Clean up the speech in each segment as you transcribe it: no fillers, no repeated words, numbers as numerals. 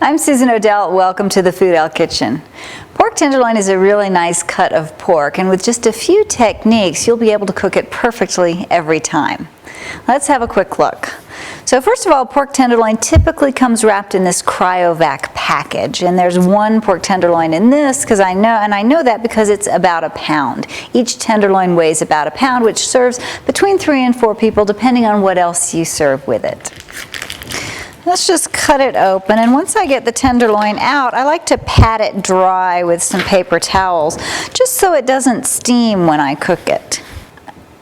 I'm Susan Odell. Welcome to the Food Al Kitchen. Pork tenderloin is a really nice cut of pork, and with just a few techniques, you'll be able to cook it perfectly every time. Let's have a quick look. So first of all, pork tenderloin typically comes wrapped in this cryovac package, and there's one pork tenderloin in this because I know that because it's about a pound. Each tenderloin weighs about a pound, which serves between 3 and 4 people depending on what else you serve with it. Let's just cut it open, and once I get the tenderloin out, I like to pat it dry with some paper towels just so it doesn't steam when I cook it.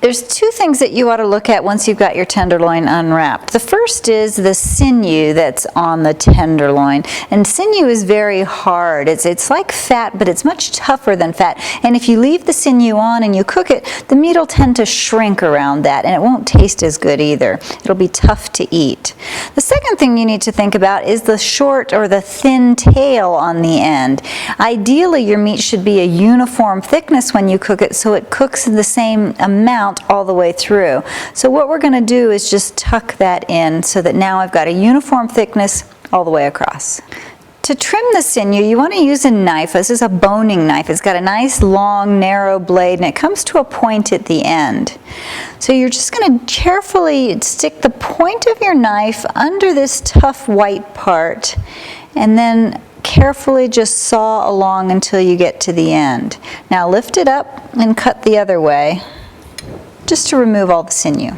There's 2 things that you ought to look at once you've got your tenderloin unwrapped. The first is the sinew that's on the tenderloin, and sinew is very hard. It's like fat, but it's much tougher than fat, and if you leave the sinew on and you cook it, the meat will tend to shrink around that, and it won't taste as good either. It'll be tough to eat. The second thing you need to think about is the short or the thin tail on the end. Ideally, your meat should be a uniform thickness when you cook it so it cooks the same amount all the way through. So what we're going to do is just tuck that in so that now I've got a uniform thickness all the way across. To trim the sinew, you want to use a knife. This is a boning knife. It's got a nice long narrow blade and it comes to a point at the end. So you're just going to carefully stick the point of your knife under this tough white part and then carefully just saw along until you get to the end. Now lift it up and cut the other way, just to remove all the sinew.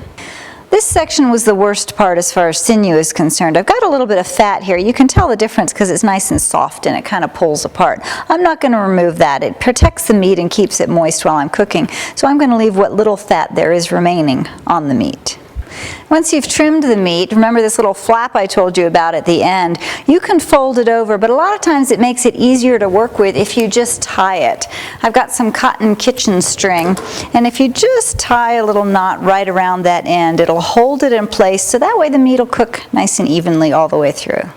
This section was the worst part as far as sinew is concerned. I've got a little bit of fat here. You can tell the difference because it's nice and soft and it kind of pulls apart. I'm not going to remove that. It protects the meat and keeps it moist while I'm cooking. So I'm going to leave what little fat there is remaining on the meat. Once you've trimmed the meat, remember this little flap I told you about at the end, you can fold it over, but a lot of times it makes it easier to work with if you just tie it. I've got some cotton kitchen string, and if you just tie a little knot right around that end, it'll hold it in place so that way the meat will cook nice and evenly all the way through.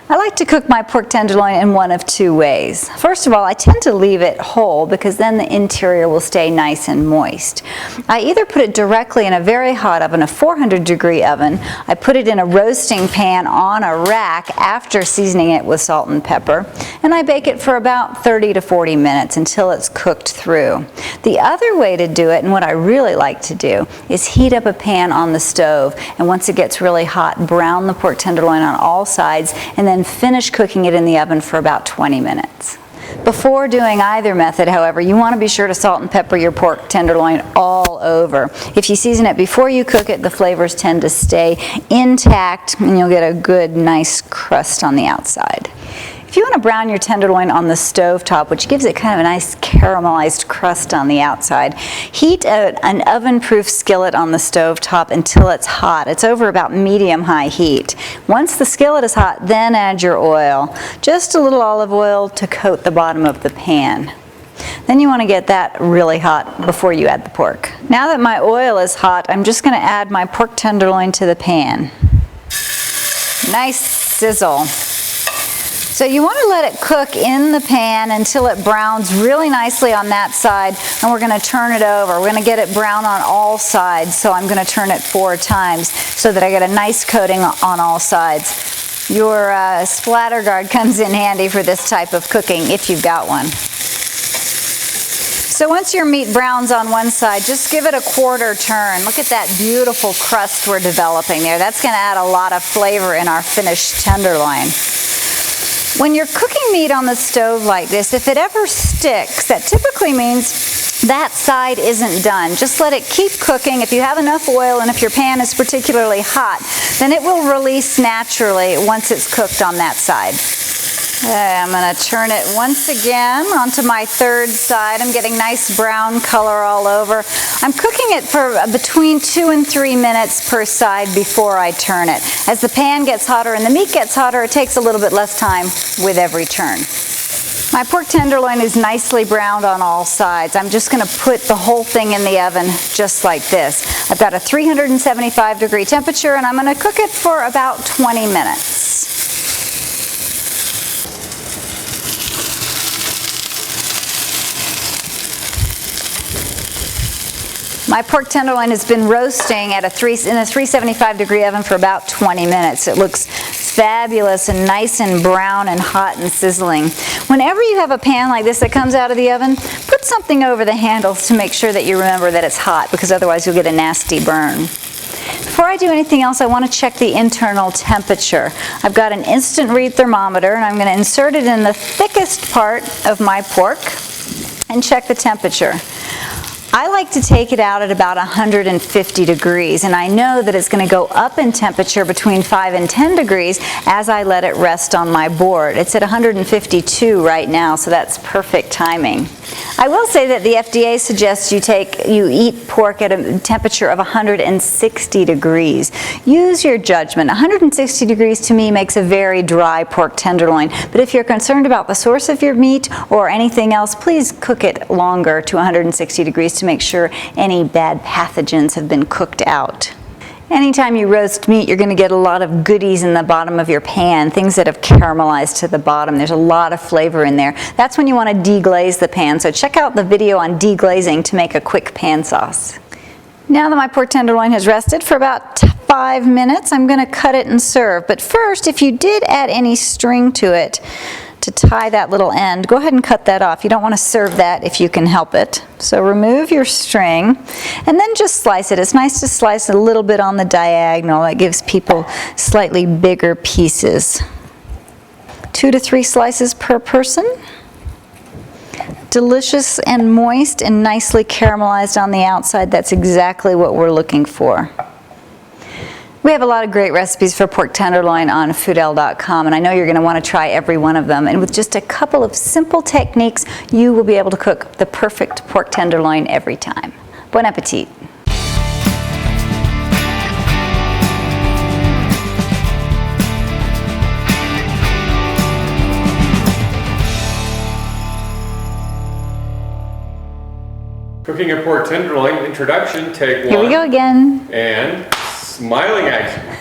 I like to cook my pork tenderloin in one of 2 ways. First of all, I tend to leave it whole because then the interior will stay nice and moist. I either put it directly in a very hot oven, a 400-degree oven. I put it in a roasting pan on a rack after seasoning it with salt and pepper, and I bake it for about 30 to 40 minutes until it's cooked through. The other way to do it, and what I really like to do, is heat up a pan on the stove, and once it gets really hot, brown the pork tenderloin on all sides, and then finish cooking it in the oven for about 20 minutes. Before doing either method, however, you want to be sure to salt and pepper your pork tenderloin all over. If you season it before you cook it, the flavors tend to stay intact and you'll get a good, nice crust on the outside. If you want to brown your tenderloin on the stove top, which gives it kind of a nice caramelized crust on the outside, heat an oven-proof skillet on the stove top until it's hot. It's over about medium-high heat. Once the skillet is hot, then add your oil. Just a little olive oil to coat the bottom of the pan. Then you want to get that really hot before you add the pork. Now that my oil is hot, I'm just going to add my pork tenderloin to the pan. Nice sizzle. So you want to let it cook in the pan until it browns really nicely on that side, and we're going to turn it over. We're going to get it brown on all sides, so I'm going to turn it 4 times so that I get a nice coating on all sides. Your splatter guard comes in handy for this type of cooking if you've got one. So once your meat browns on one side, just give it a 1/4 turn. Look at that beautiful crust we're developing there. That's going to add a lot of flavor in our finished tenderloin. When you're cooking meat on the stove like this, if it ever sticks, that typically means that side isn't done. Just let it keep cooking. If you have enough oil and if your pan is particularly hot, then it will release naturally once it's cooked on that side. I'm going to turn it once again onto my 3rd side. I'm getting nice brown color all over. I'm cooking it for between 2 and 3 minutes per side before I turn it. As the pan gets hotter and the meat gets hotter, it takes a little bit less time with every turn. My pork tenderloin is nicely browned on all sides. I'm just going to put the whole thing in the oven just like this. I've got a 375-degree temperature and I'm going to cook it for about 20 minutes. My pork tenderloin has been roasting at in a 375-degree oven for about 20 minutes. It looks fabulous and nice and brown and hot and sizzling. Whenever you have a pan like this that comes out of the oven, put something over the handles to make sure that you remember that it's hot, because otherwise you'll get a nasty burn. Before I do anything else, I want to check the internal temperature. I've got an instant read thermometer, and I'm going to insert it in the thickest part of my pork and check the temperature. I like to take it out at about 150 degrees, and I know that it's going to go up in temperature between 5 and 10 degrees as I let it rest on my board. It's at 152 right now, so that's perfect timing. I will say that the FDA suggests you eat pork at a temperature of 160 degrees. Use your judgment. 160 degrees to me makes a very dry pork tenderloin, but if you're concerned about the source of your meat or anything else, please cook it longer to 160 degrees to make sure any bad pathogens have been cooked out. Anytime you roast meat, you're going to get a lot of goodies in the bottom of your pan, things that have caramelized to the bottom. There's a lot of flavor in there. That's when you want to deglaze the pan, so check out the video on deglazing to make a quick pan sauce. Now that my pork tenderloin has rested for about 5 minutes, I'm going to cut it and serve. But first, if you did add any string to it to tie that little end, go ahead and cut that off. You don't want to serve that if you can help it. So remove your string and then just slice it. It's nice to slice a little bit on the diagonal. That gives people slightly bigger pieces. 2 to 3 slices per person. Delicious and moist and nicely caramelized on the outside. That's exactly what we're looking for. We have a lot of great recipes for pork tenderloin on foodell.com, and I know you're going to want to try every one of them. And with just a couple of simple techniques, you will be able to cook the perfect pork tenderloin every time. Bon appetit! Cooking a pork tenderloin introduction, take 1. Here we go again. And smiling action.